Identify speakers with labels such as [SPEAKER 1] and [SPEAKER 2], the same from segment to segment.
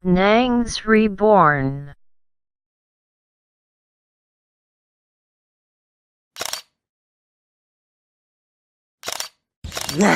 [SPEAKER 1] Nangs Reborn.
[SPEAKER 2] Waouh!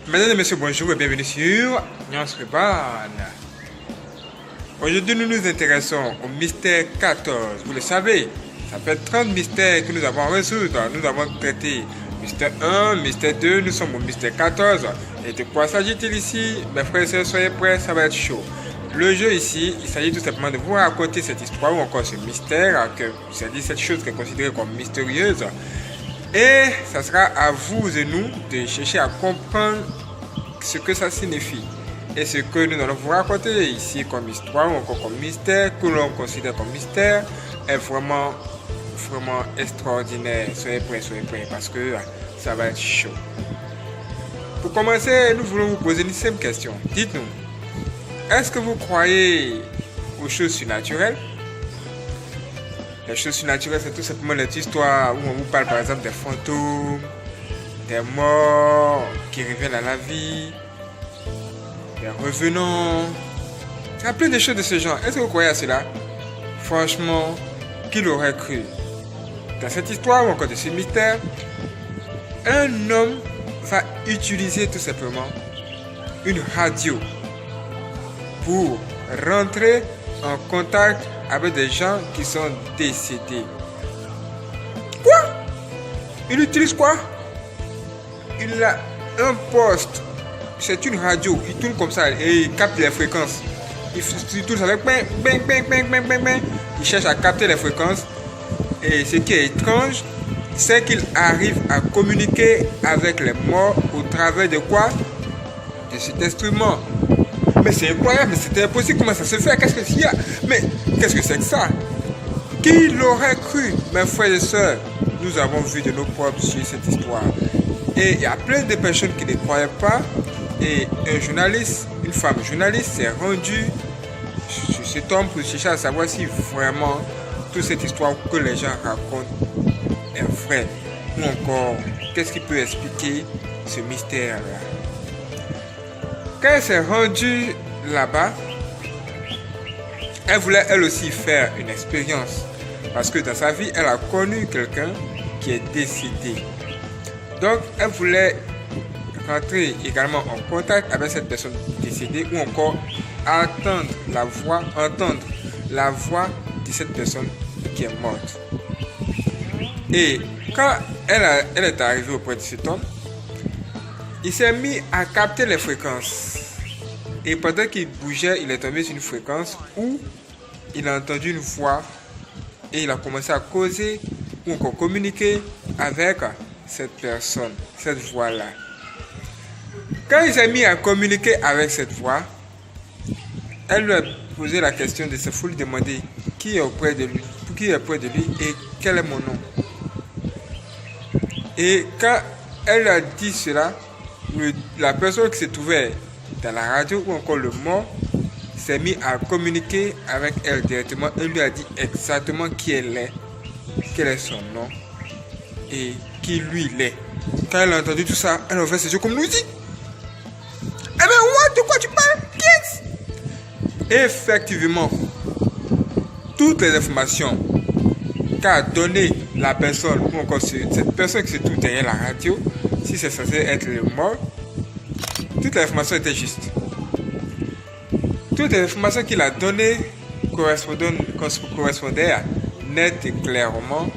[SPEAKER 2] Mesdames et messieurs, bonjour et bienvenue sur Nangs Reborn. Aujourd'hui, nous nous intéressons au mystère 14. Vous le savez, ça fait 30 mystères que nous avons à résoudre. Nous avons traité mystère 1, mystère 2, nous sommes au mystère 14. Et de quoi s'agit-il ici? Mes frères et sœurs, soyez prêts, ça va être chaud. Le jeu ici, il s'agit tout simplement de vous raconter cette histoire ou encore ce mystère, c'est-à-dire cette chose qui est considérée comme mystérieuse. Et ça sera à vous et nous de chercher à comprendre ce que ça signifie. Et ce que nous allons vous raconter ici comme histoire ou encore comme mystère, que l'on considère comme mystère, est vraiment extraordinaire. Soyez prêts, parce que ça va être chaud. Pour commencer, nous voulons vous poser une simple question. Dites-nous, est-ce que vous croyez aux choses surnaturelles? Les choses surnaturelles, c'est tout simplement les histoires où on vous parle par exemple des fantômes, des morts qui reviennent à la vie, des revenants. Il y a plein de choses de ce genre. Est-ce que vous croyez à cela? Franchement, qui l'aurait cru? Dans cette histoire ou encore de ce mystère, un homme va utiliser tout simplement une radio pour rentrer en contact avec des gens qui sont décédés. Quoi? Il utilise quoi? Il a un poste. C'est une radio. Il tourne comme ça et il capte les fréquences. Il tourne avec bang, bang, bang, bang, bang, bang, bang. Il cherche à capter les fréquences. Et ce qui est étrange, c'est qu'il arrive à communiquer avec les morts au travers de quoi? De cet instrument. Mais c'est incroyable, mais c'était impossible, comment ça se fait? Qu'est-ce qu'il y a? Mais qu'est-ce que c'est que ça? Qui l'aurait cru? Mes frères et sœurs, nous avons vu de nos propres yeux cette histoire. Et il y a plein de personnes qui ne croyaient pas. Et un journaliste, une femme journaliste s'est rendue sur cet homme pour chercher à savoir si vraiment toute cette histoire que les gens racontent est vraie. Ou encore, qu'est-ce qui peut expliquer ce mystère-là? Quand elle s'est rendue là-bas, elle voulait elle aussi faire une expérience. Parce que dans sa vie, elle a connu quelqu'un qui est décédé. Donc, elle voulait rentrer également en contact avec cette personne décédée ou encore entendre la voix de cette personne qui est morte. Et quand elle est arrivée auprès de cet homme, il s'est mis à capter les fréquences. Et pendant qu'il bougeait, il est tombé sur une fréquence où il a entendu une voix et il a commencé à causer ou encore communiquer avec cette personne, cette voix-là. Quand il s'est mis à communiquer avec cette voix, elle lui a posé la question de se lui demander qui est auprès de lui, et quel est mon nom. Et quand elle lui a dit cela, la personne qui se trouvait dans la radio ou encore le mort s'est mis à communiquer avec elle directement et lui a dit exactement qui elle est, quel est son nom et qui lui il est. Quand elle a entendu tout ça, elle a ouvert ses yeux comme nous dit. Eh bien, de quoi tu parles? Qui est-ce? Effectivement, toutes les informations qu'a donné la personne ou encore cette personne qui se trouve derrière la radio, si c'est censé être le mort, toutes les informations étaient justes. Toutes les informations qu'il a données correspondaient net et clairement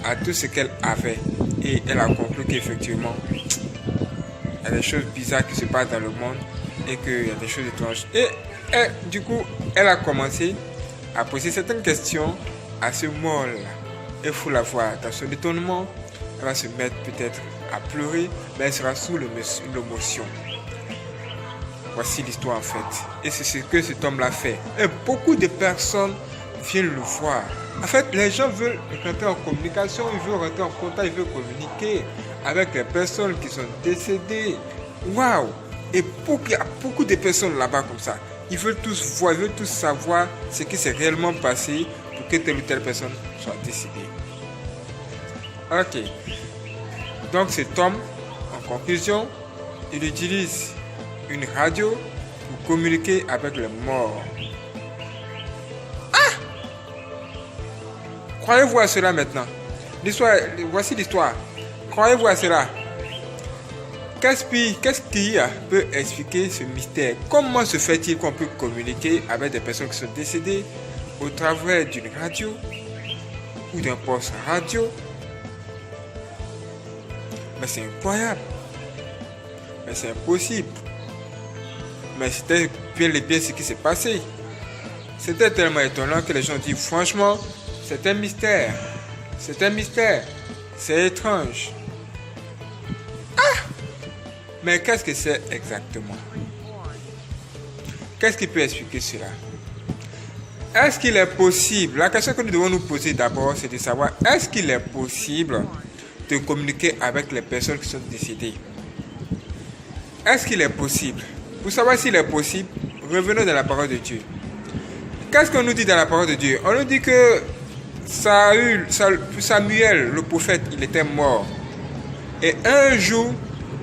[SPEAKER 2] à tout ce qu'elle avait. Et elle a conclu qu'effectivement, il y a des choses bizarres qui se passent dans le monde et qu'il y a des choses étranges. Et du coup, elle a commencé à poser certaines questions à ce mort-là. Il faut la voir dans son étonnement. Elle va se mettre peut-être à pleurer, mais elle sera sous l'émotion. Voici l'histoire en fait. Et c'est ce que cet homme l'a fait. Et beaucoup de personnes viennent le voir. En fait, les gens veulent rentrer en communication, ils veulent rentrer en contact, ils veulent communiquer avec les personnes qui sont décédées. Waouh! Et il y a beaucoup de personnes là-bas comme ça. Ils veulent tous voir, ils veulent tous savoir ce qui s'est réellement passé pour que telle ou telle personne soit décédée. Ok. Donc cet homme, en conclusion, il utilise une radio pour communiquer avec les morts. Croyez-vous à cela maintenant? Voici l'histoire. Croyez-vous à cela? Qu'est-ce qui peut expliquer ce mystère? Comment se fait-il qu'on peut communiquer avec des personnes qui sont décédées au travers d'une radio ou d'un poste radio? Mais c'est incroyable. Mais c'est impossible. Mais c'était bien et bien ce qui s'est passé. C'était tellement étonnant que les gens disent franchement, c'est un mystère. C'est un mystère. C'est étrange. Mais qu'est-ce que c'est exactement? Qu'est-ce qui peut expliquer cela? Est-ce qu'il est possible? La question que nous devons nous poser d'abord, c'est de savoir, est-ce qu'il est possible de communiquer avec les personnes qui sont décédées? Est-ce qu'il est possible? Pour savoir s'il est possible, revenons dans la parole de Dieu. Qu'est-ce qu'on nous dit dans la parole de Dieu? On nous dit que Samuel, le prophète, il était mort. Et un jour,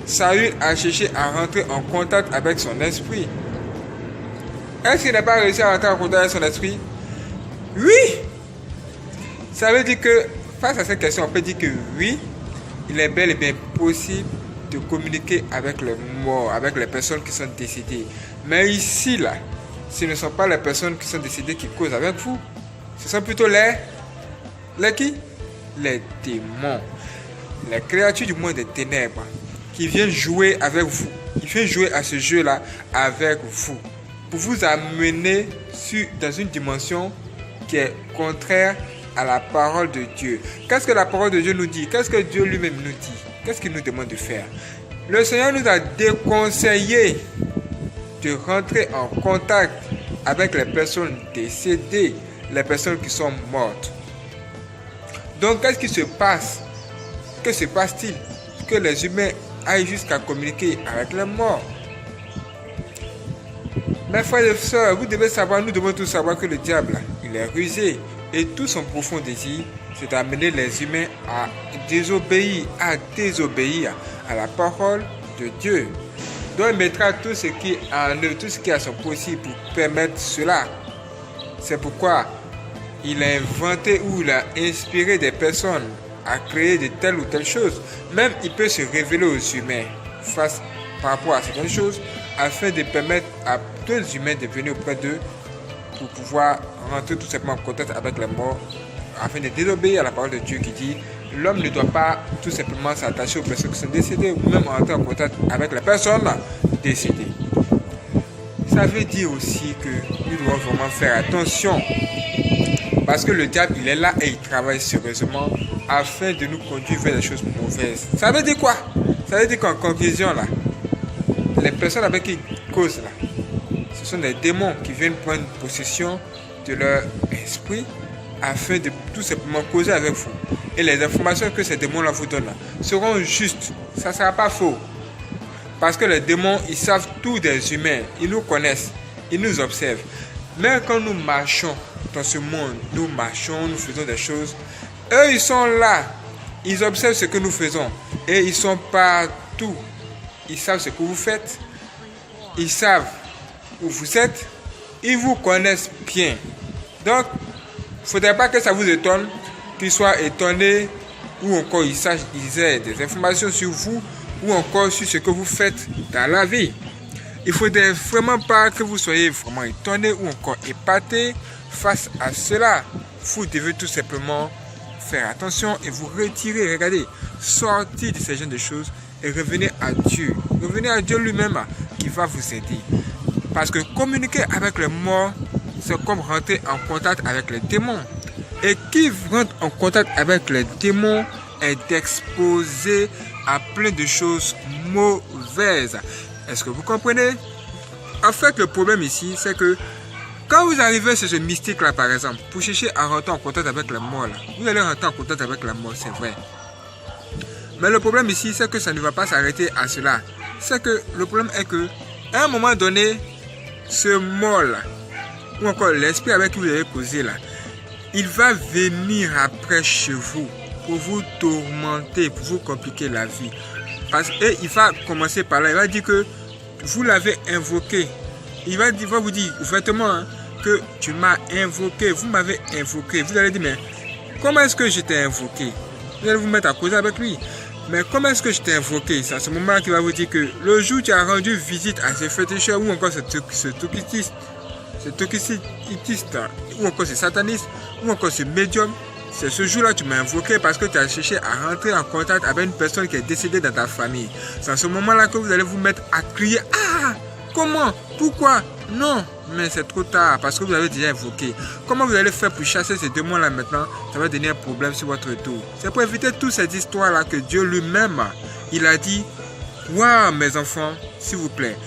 [SPEAKER 2] Saül a cherché à rentrer en contact avec son esprit. Est-ce qu'il n'a pas réussi à rentrer en contact avec son esprit? Oui! Ça veut dire que, face à cette question, on peut dire que oui, il est bel et bien possible de communiquer avec les morts, avec les personnes qui sont décédées. Mais ici, là, ce ne sont pas les personnes qui sont décédées qui causent avec vous. Ce sont plutôt les qui? Les démons. Les créatures du monde des ténèbres qui viennent jouer avec vous. Qui viennent jouer à ce jeu-là avec vous. Pour vous amener dans une dimension qui est contraire à la parole de Dieu. Qu'est-ce que la parole de Dieu nous dit? Qu'est-ce que Dieu lui-même nous dit? Qu'est-ce qu'il nous demande de faire? Le Seigneur nous a déconseillé de rentrer en contact avec les personnes décédées, les personnes qui sont mortes. Donc, qu'est-ce qui se passe? Que se passe-t-il? Que les humains aillent jusqu'à communiquer avec les morts. Mes frères et sœurs, vous devez savoir, nous devons tous savoir que le diable, il est rusé. Et tout son profond désir, c'est d'amener les humains à désobéir à la parole de Dieu. Donc il mettra tout ce qui est en œuvre, tout ce qui est à son possible pour permettre cela. C'est pourquoi il a inventé ou il a inspiré des personnes à créer de telles ou telles choses. Même il peut se révéler aux humains par rapport à certaines choses afin de permettre à d'autres humains de venir auprès d'eux pour pouvoir rentrer tout simplement en contact avec les morts afin de désobéir à la parole de Dieu qui dit l'homme ne doit pas tout simplement s'attacher aux personnes qui sont décédées ou même rentrer en contact avec les personnes décédées. Ça veut dire aussi que nous devons vraiment faire attention parce que le diable il est là et il travaille sérieusement afin de nous conduire vers des choses mauvaises. Ça veut dire quoi? Ça veut dire qu'en conclusion là, les personnes avec qui il cause là, ce sont des démons qui viennent prendre possession de leur esprit afin de tout simplement causer avec vous. Et les informations que ces démons-là vous donnent là, seront justes. Ça ne sera pas faux. Parce que les démons, ils savent tout des humains. Ils nous connaissent. Ils nous observent. Même quand nous marchons dans ce monde, nous marchons, nous faisons des choses. Eux, ils sont là. Ils observent ce que nous faisons. Et ils sont partout. Ils savent ce que vous faites. Ils savent où vous êtes. Ils vous connaissent bien. Donc, il ne faudrait pas que ça vous étonne, qu'ils soient étonnés, ou encore ils aient des informations sur vous, ou encore sur ce que vous faites dans la vie. Il ne faudrait vraiment pas que vous soyez vraiment étonnés ou encore épatés face à cela. Vous devez tout simplement faire attention et vous retirer, regardez, sortir de ces genres de choses et revenir à Dieu. Revenez à Dieu lui-même qui va vous aider. Parce que communiquer avec les morts, c'est comme rentrer en contact avec les démons. Et qui rentre en contact avec les démons est exposé à plein de choses mauvaises. Est-ce que vous comprenez? En fait, le problème ici, c'est que quand vous arrivez sur ce mystique-là, par exemple, pour chercher à rentrer en contact avec la mort, là, vous allez rentrer en contact avec la mort, c'est vrai. Mais le problème ici, c'est que ça ne va pas s'arrêter à cela. C'est que le problème est que, à un moment donné, ce mort-là, ou encore l'esprit avec qui vous avez causé là, il va venir après chez vous pour vous tourmenter, pour vous compliquer la vie. Parce qu'il va commencer par là, il va dire que vous l'avez invoqué Il va vous dire ouvertement hein, que tu m'as invoqué, vous m'avez invoqué. Vous allez dire, mais comment est-ce que je t'ai invoqué? Vous allez vous mettre à causer avec lui. Mais comment est-ce que je t'ai invoqué? C'est à ce moment-là qu'il va vous dire que le jour où tu as rendu visite à ces féticheurs ou encore ce toxiciste, ou encore ce sataniste, ou encore ce médium, c'est ce jour-là que tu m'as invoqué parce que tu as cherché à rentrer en contact avec une personne qui est décédée dans ta famille. C'est à ce moment-là que vous allez vous mettre à crier. Ah! Comment? Pourquoi? Non, mais c'est trop tard parce que vous avez déjà invoqué. Comment vous allez faire pour chasser ces démons-là maintenant? Ça va donner un problème sur votre tour. C'est pour éviter toute cette histoire-là que Dieu lui-même, il a dit, waouh mes enfants, s'il vous plaît,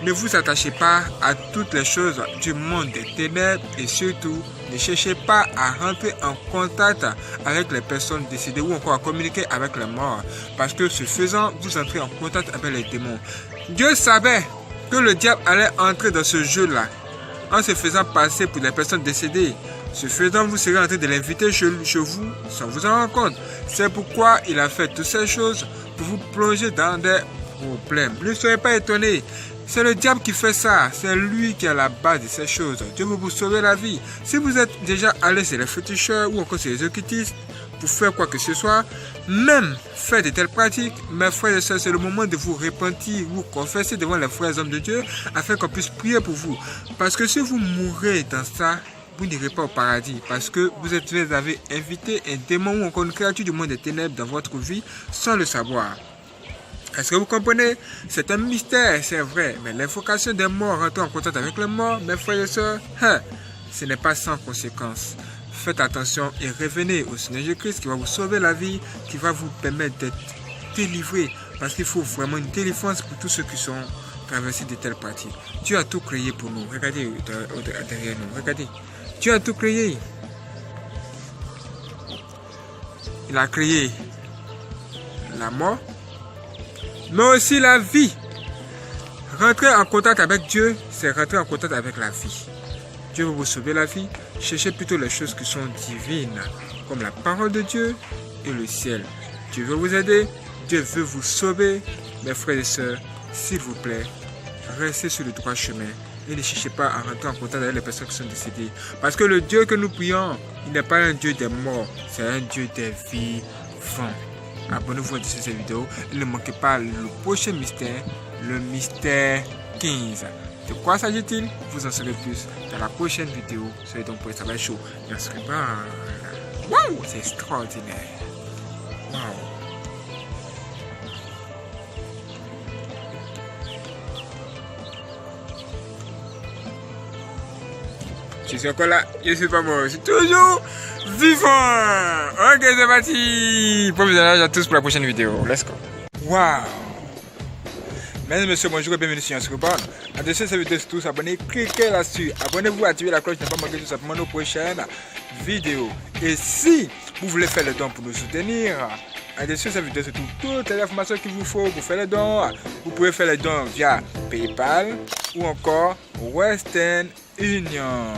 [SPEAKER 2] ne vous attachez pas à toutes les choses du monde des ténèbres et surtout, ne cherchez pas à rentrer en contact avec les personnes décédées ou encore à communiquer avec les morts. Parce que ce faisant, vous entrez en contact avec les démons. Dieu savait que le diable allait entrer dans ce jeu-là en se faisant passer pour les personnes décédées. Ce faisant, vous serez en train de l'inviter chez vous sans vous en rendre compte. C'est pourquoi il a fait toutes ces choses pour vous plonger dans des problèmes. Ne soyez pas étonnés. C'est le diable qui fait ça. C'est lui qui est à la base de ces choses. Dieu veut vous sauver la vie. Si vous êtes déjà allé chez les féticheurs ou encore chez les occultistes pour faire quoi que ce soit, même faire de telles pratiques, mes frères et sœurs, c'est le moment de vous repentir, vous confesser devant les frères hommes de Dieu afin qu'on puisse prier pour vous. Parce que si vous mourrez dans ça, vous n'irez pas au paradis parce que vous avez invité un démon ou encore une créature du monde des ténèbres dans votre vie sans le savoir. Est-ce que vous comprenez? C'est un mystère, c'est vrai, mais l'invocation des morts, rentrer en contact avec les morts, mes frères et sœurs, ce n'est pas sans conséquence. Faites attention et revenez au Seigneur Jésus-Christ qui va vous sauver la vie, qui va vous permettre d'être délivré. Parce qu'il faut vraiment une délivrance pour tous ceux qui sont traversés de telles pratiques. Dieu a tout créé pour nous. Regardez derrière nous. Regardez. Dieu a tout créé. Il a créé la mort, mais aussi la vie. Rentrer en contact avec Dieu, c'est rentrer en contact avec la vie. Dieu veut vous sauver la vie. Cherchez plutôt les choses qui sont divines, comme la parole de Dieu et le ciel. Dieu veut vous aider. Dieu veut vous sauver. Mes frères et sœurs, s'il vous plaît, restez sur le droit chemin et ne cherchez pas à rentrer en contact avec les personnes qui sont décédées. Parce que le Dieu que nous prions, il n'est pas un Dieu des morts, c'est un Dieu des vivants. Abonnez-vous à cette vidéo et ne manquez pas le prochain mystère, le mystère 15. De quoi s'agit-il? Vous en saurez plus dans la prochaine vidéo. Soyez donc prêts, ça va être chaud. Merci pas. Waouh, c'est extraordinaire. Waouh. Je suis encore là, je suis pas mort, je suis toujours vivant. Ok, c'est parti. Bon visionnage à tous pour la prochaine vidéo. Let's go. Waouh. Mesdames et messieurs, bonjour et bienvenue sur Yansruban. En dessous de cette vidéo, surtout s'abonner, cliquez là-dessus. Abonnez-vous, activez la cloche, ne pas manquer tout simplement nos prochaines vidéos. Et si vous voulez faire le don pour nous soutenir, en dessous de cette vidéo, surtout toutes les informations qu'il vous faut pour faire les dons. Vous pouvez faire les dons via PayPal ou encore Western Union.